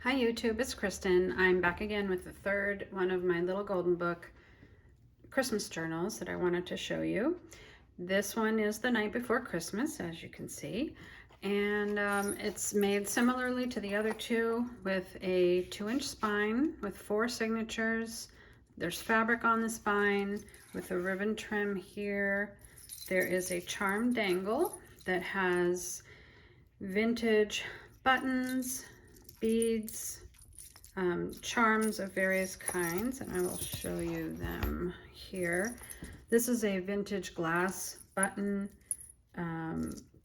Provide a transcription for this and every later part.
Hi YouTube, it's Kristen. I'm back again with the third one of my little golden book Christmas journals that I wanted to show you. This one is the night before Christmas, as you can see, and it's made similarly to the other two with a 2-inch spine with 4 signatures. There's fabric on the spine with a ribbon trim here. There is a charm dangle that has vintage buttons, beads, charms of various kinds, and I will show you them here. This is a vintage glass button.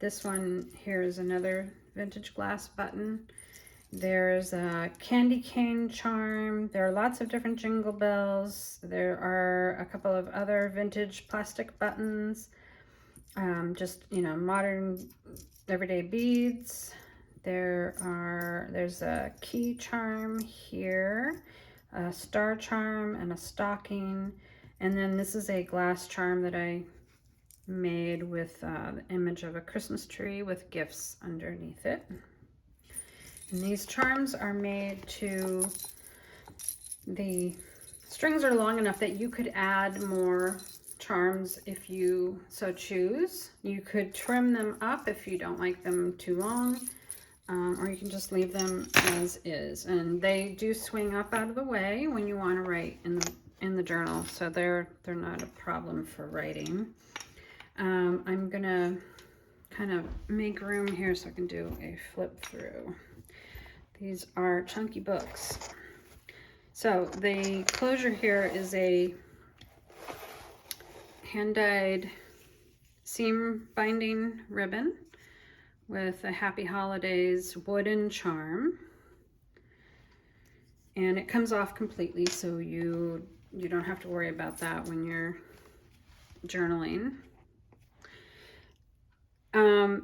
This one here is another vintage glass button. There's a candy cane charm. There are lots of different jingle bells. There are a couple of other vintage plastic buttons. Just, you know, modern everyday beads. There's a key charm here, a star charm, and a stocking. And then this is a glass charm that I made with the image of a Christmas tree with gifts underneath it. And these charms are made to, the strings are long enough that you could add more charms if you so choose. You could trim them up if you don't like them too long. Or you can just leave them as is, and they do swing up out of the way when you want to write in the journal, so they're not a problem for writing. I'm gonna kind of make room here so I can do a flip through. These are chunky books. So the closure here is a hand-dyed seam binding ribbon with a Happy Holidays wooden charm, and it comes off completely, so you don't have to worry about that when you're journaling.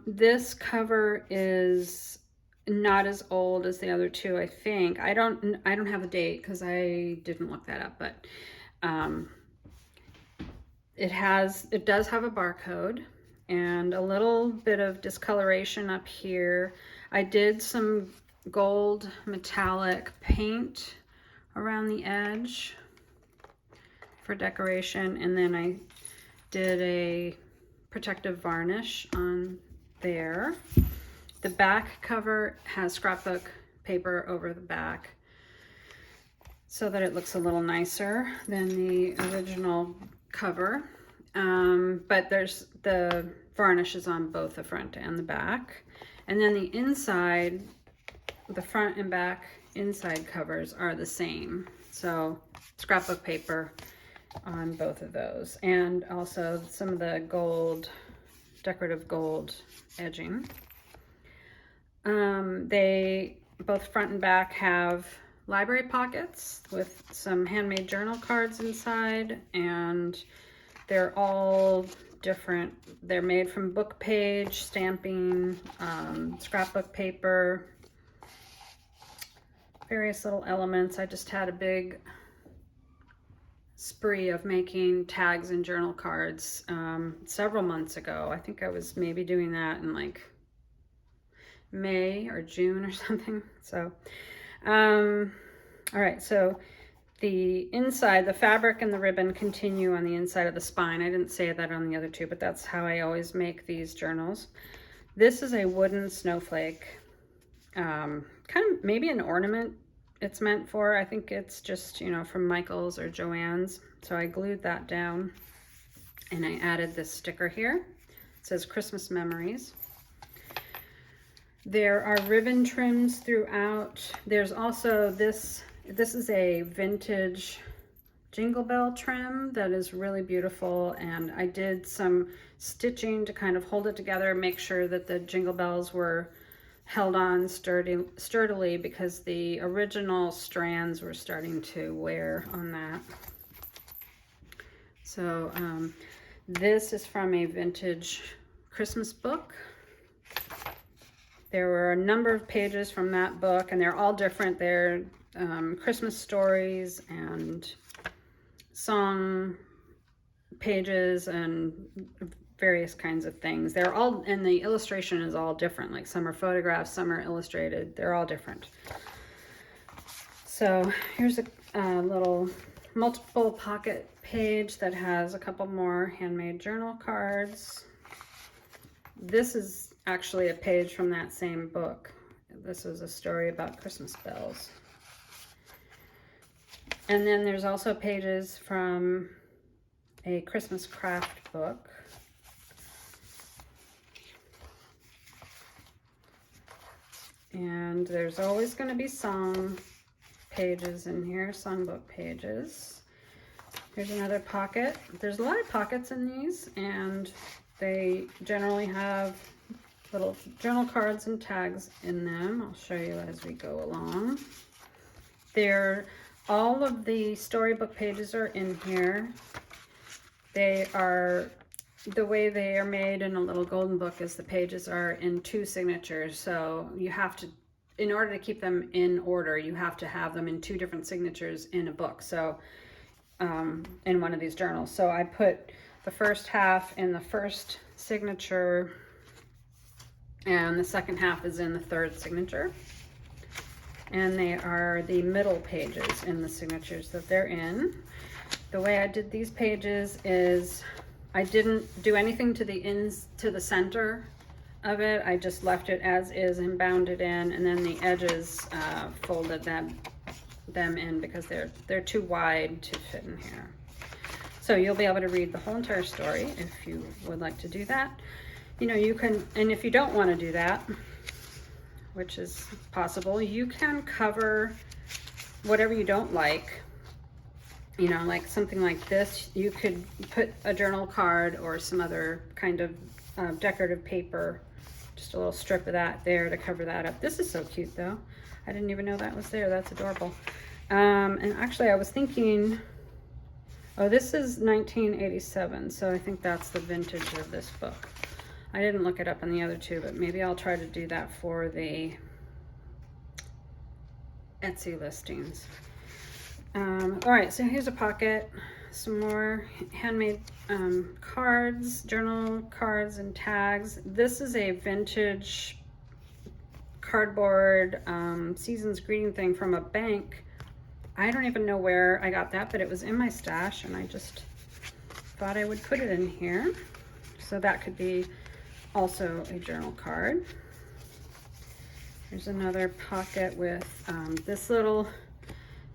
This cover is not as old as the other two, I think. I don't have a date because I didn't look that up, but it does have a barcode and a little bit of discoloration up here. I did some gold metallic paint around the edge for decoration, and then I did a protective varnish on there. The back cover has scrapbook paper over the back so that it looks a little nicer than the original cover. But there's the varnish is on both the front and the back. And then the inside, the front and back inside covers are the same. So scrapbook paper on both of those. And also some of the gold, decorative gold edging. They both front and back have library pockets with some handmade journal cards inside, and they're all different. They're made from book page, stamping, scrapbook paper, various little elements. I just had a big spree of making tags and journal cards several months ago. I think I was maybe doing that in like May or June or something. So, all right, so the inside, the fabric and the ribbon continue on the inside of the spine. I didn't say that on the other two, but that's how I always make these journals. This is a wooden snowflake, kind of maybe an ornament it's meant for. I think it's just, you know, from Michael's or Joann's. So I glued that down and I added this sticker here. It says Christmas Memories. There are ribbon trims throughout. There's also this is a vintage jingle bell trim that is really beautiful, and I did some stitching to kind of hold it together, make sure that the jingle bells were held on sturdily because the original strands were starting to wear on that. So this is from a vintage Christmas book. There were a number of pages from that book, and they're all different. They're Christmas stories and song pages and various kinds of things. They're all, and the illustration is all different. Like some are photographs, some are illustrated. They're all different. So here's a little multiple pocket page that has a couple more handmade journal cards. This is actually a page from that same book. This is a story about Christmas bells. And then there's also pages from a Christmas craft book. And there's always going to be song pages in here, songbook pages. Here's another pocket. There's a lot of pockets in these, and they generally have little journal cards and tags in them. I'll show you as we go along. All of the storybook pages are in here. They are, the way they are made in a little golden book is the pages are in 2 signatures, so you have to, in order to keep them in order, you have to have them in 2 different signatures in a book, so in one of these journals. So I put the first half in the first signature, and the second half is in the third signature. And they are the middle pages in the signatures that they're in. The way I did these pages is I didn't do anything to the center of it. I just left it as is and bound it in, and then the edges folded them in because they're too wide to fit in here. So you'll be able to read the whole entire story if you would like to do that. You know, you can, and if you don't want to do that, which is possible, you can cover whatever you don't like. You know, like something like this, you could put a journal card or some other kind of decorative paper, just a little strip of that there to cover that up. This is so cute though. I didn't even know that was there. That's adorable. And actually I was thinking, oh, this is 1987, so I think that's the vintage of this book. I didn't look it up on the other 2, but maybe I'll try to do that for the Etsy listings. All right, so here's a pocket, some more handmade cards, journal cards and tags. This is a vintage cardboard season's greeting thing from a bank. I don't even know where I got that, but it was in my stash, and I just thought I would put it in here. So that could be also a journal card. There's another pocket with this little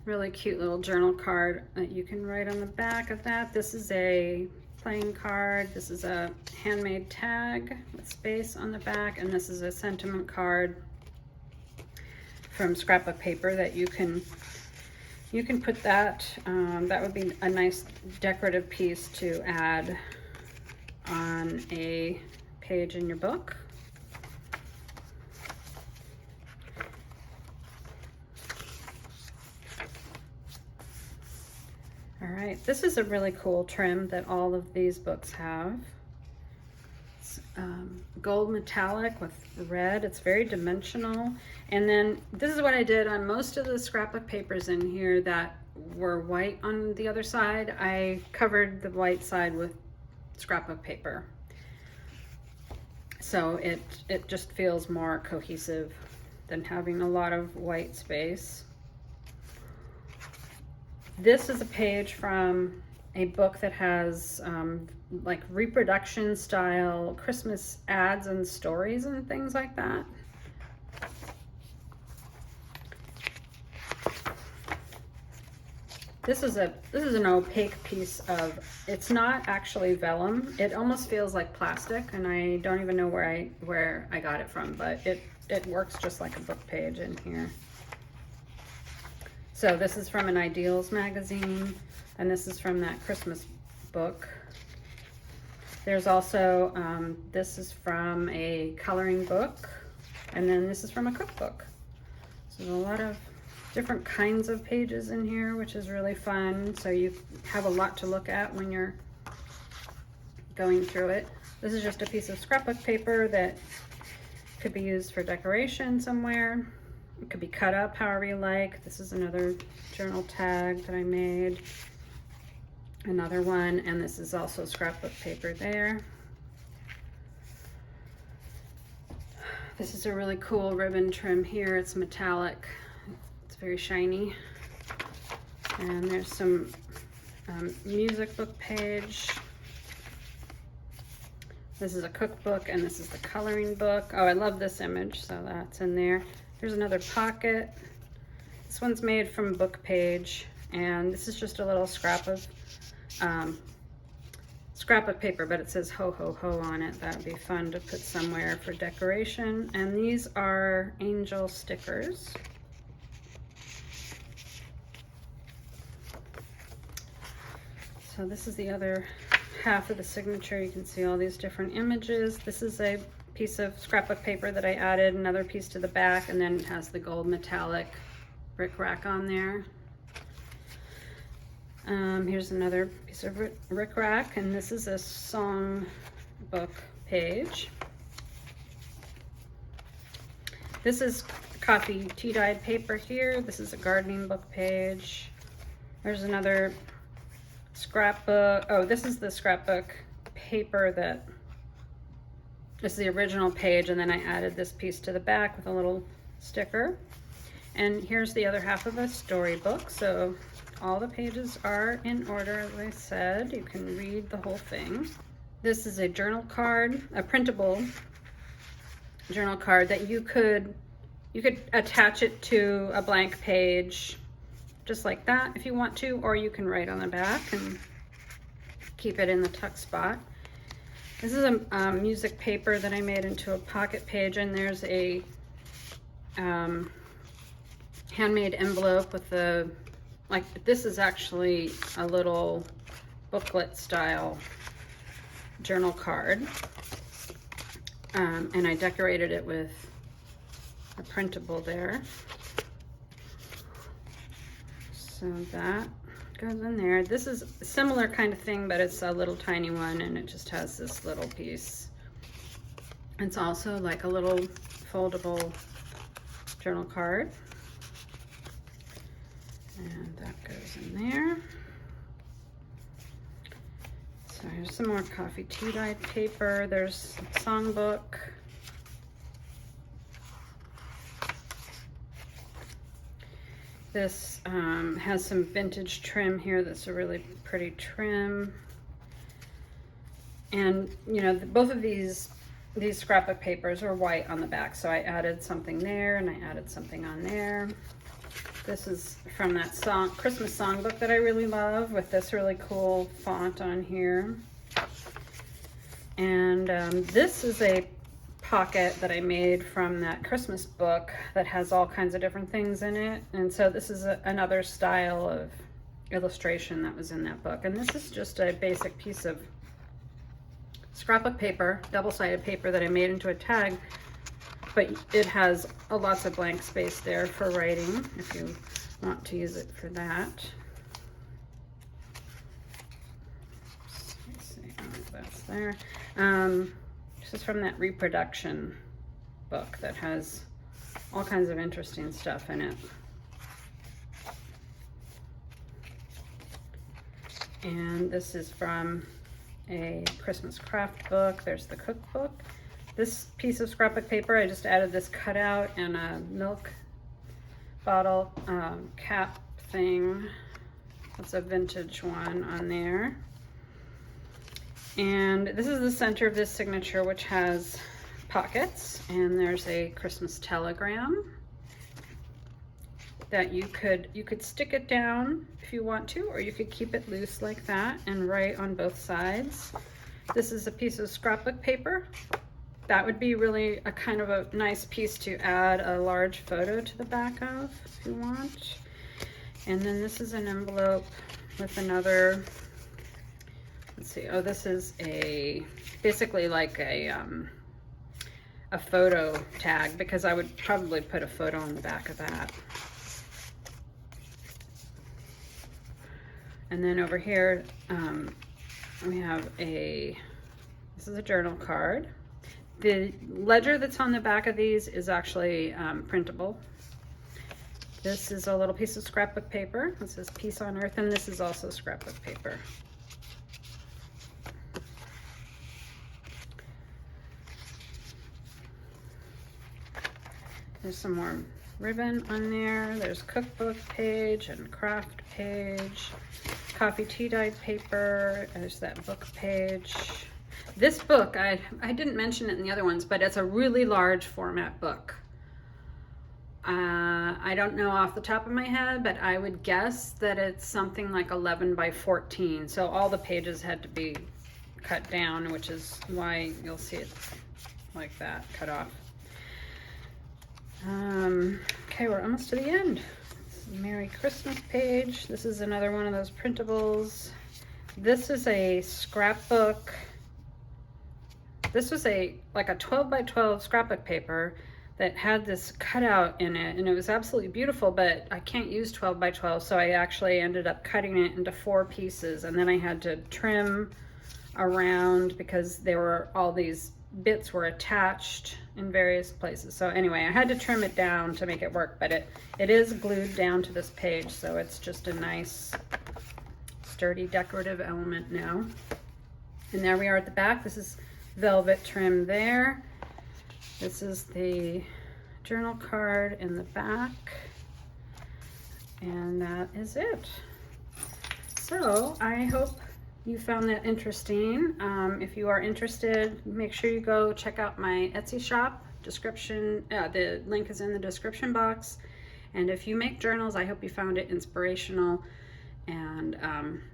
really cute little journal card that you can write on the back of that. This is a playing card. This is a handmade tag with space on the back, and this is a sentiment card from scrapbook paper that you can put that. That would be a nice decorative piece to add on a page in your book. All right, this is a really cool trim that all of these books have. It's gold metallic with red. It's very dimensional. And then this is what I did on most of the scrapbook papers in here that were white on the other side. I covered the white side with scrapbook paper. So it just feels more cohesive than having a lot of white space. This is a page from a book that has like reproduction style Christmas ads and stories and things like that. This is an opaque piece of, it's not actually vellum. It almost feels like plastic, and I don't even know where I got it from, but it works just like a book page in here. So this is from an Ideals magazine, and this is from that Christmas book. There's also, this is from a coloring book, and then this is from a cookbook. So there's a lot of different kinds of pages in here, which is really fun. So you have a lot to look at when you're going through it. This is just a piece of scrapbook paper that could be used for decoration somewhere. It could be cut up however you like. This is another journal tag that I made. Another one, and this is also scrapbook paper there. This is a really cool ribbon trim here. It's metallic. It's very shiny. And there's some music book page. This is a cookbook, and this is the coloring book. Oh, I love this image, so that's in there. There's another pocket. This one's made from book page, and this is just a little scrap of paper, but it says ho ho ho on it. That would be fun to put somewhere for decoration. And these are angel stickers. So this is the other half of the signature. You can see all these different images. This is a piece of scrapbook paper that I added another piece to the back, and then it has the gold metallic rickrack on there. Here's another piece of rickrack, and this is a song book page. This is coffee tea dyed paper here. This is a gardening book page. There's another scrapbook. Oh, this is the scrapbook paper this is the original page, and then I added this piece to the back with a little sticker. And here's the other half of a storybook. So all the pages are in order, as I said. You can read the whole thing. This is a journal card, a printable journal card that you could attach it to a blank page just like that if you want to, or you can write on the back and keep it in the tuck spot. This is a music paper that I made into a pocket page, and there's a handmade envelope with this is actually a little booklet style journal card, and I decorated it with a printable there. So that goes in there. This is a similar kind of thing, but it's a little tiny one, and it just has this little piece. It's also like a little foldable journal card. And that goes in there. So here's some more coffee tea dyed paper. There's a songbook. This has some vintage trim here. That's a really pretty trim. And you know, both of these scrapbook papers are white on the back, so I added something there and I added something on there. This is from that Christmas songbook that I really love, with this really cool font on here. And this is a pocket that I made from that Christmas book that has all kinds of different things in it. And so this is another style of illustration that was in that book. And this is just a basic piece of scrapbook paper, double-sided paper, that I made into a tag, but it has lots of blank space there for writing if you want to use it for that. Let's see, oh, that's there. This is from that reproduction book that has all kinds of interesting stuff in it. And this is from a Christmas craft book. There's the cookbook. This piece of scrapbook paper, I just added this cutout and a milk bottle cap thing. That's a vintage one on there. And this is the center of this signature, which has pockets, and there's a Christmas telegram that you could stick it down if you want to, or you could keep it loose like that and write on both sides. This is a piece of scrapbook paper. That would be really a kind of a nice piece to add a large photo to the back of if you want. And then this is an envelope with another, let's see, oh, this is basically like a photo tag, because I would probably put a photo on the back of that. And then over here, we have this is a journal card. The ledger that's on the back of these is actually printable. This is a little piece of scrapbook paper. This says Peace on Earth, and this is also scrapbook paper. There's some more ribbon on there. There's cookbook page and craft page, coffee tea dyed paper. There's that book page. This book, I didn't mention it in the other ones, but it's a really large format book. I don't know off the top of my head, but I would guess that it's something like 11 by 14. So all the pages had to be cut down, which is why you'll see it like that, cut off. Okay, we're almost to the end. Merry Christmas page. This is another one of those printables. This is a scrapbook. This was like a 12 by 12 scrapbook paper that had this cutout in it, and it was absolutely beautiful, but I can't use 12 by 12, so I actually ended up cutting it into 4 pieces, and then I had to trim around because there were all these bits were attached in various places. So anyway, I had to trim it down to make it work, but it is glued down to this page, so it's just a nice sturdy decorative element now. And there we are at the back. This is velvet trim there. This is the journal card in the back, and that is it. So I hope you found that interesting. If you are interested, make sure you go check out my Etsy shop. The link is in the description box. And if you make journals, I hope you found it inspirational, and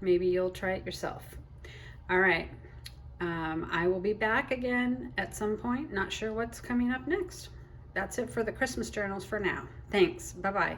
maybe you'll try it yourself. All right. I will be back again at some point. Not sure what's coming up next. That's it for the Christmas journals for now. Thanks. Bye-bye.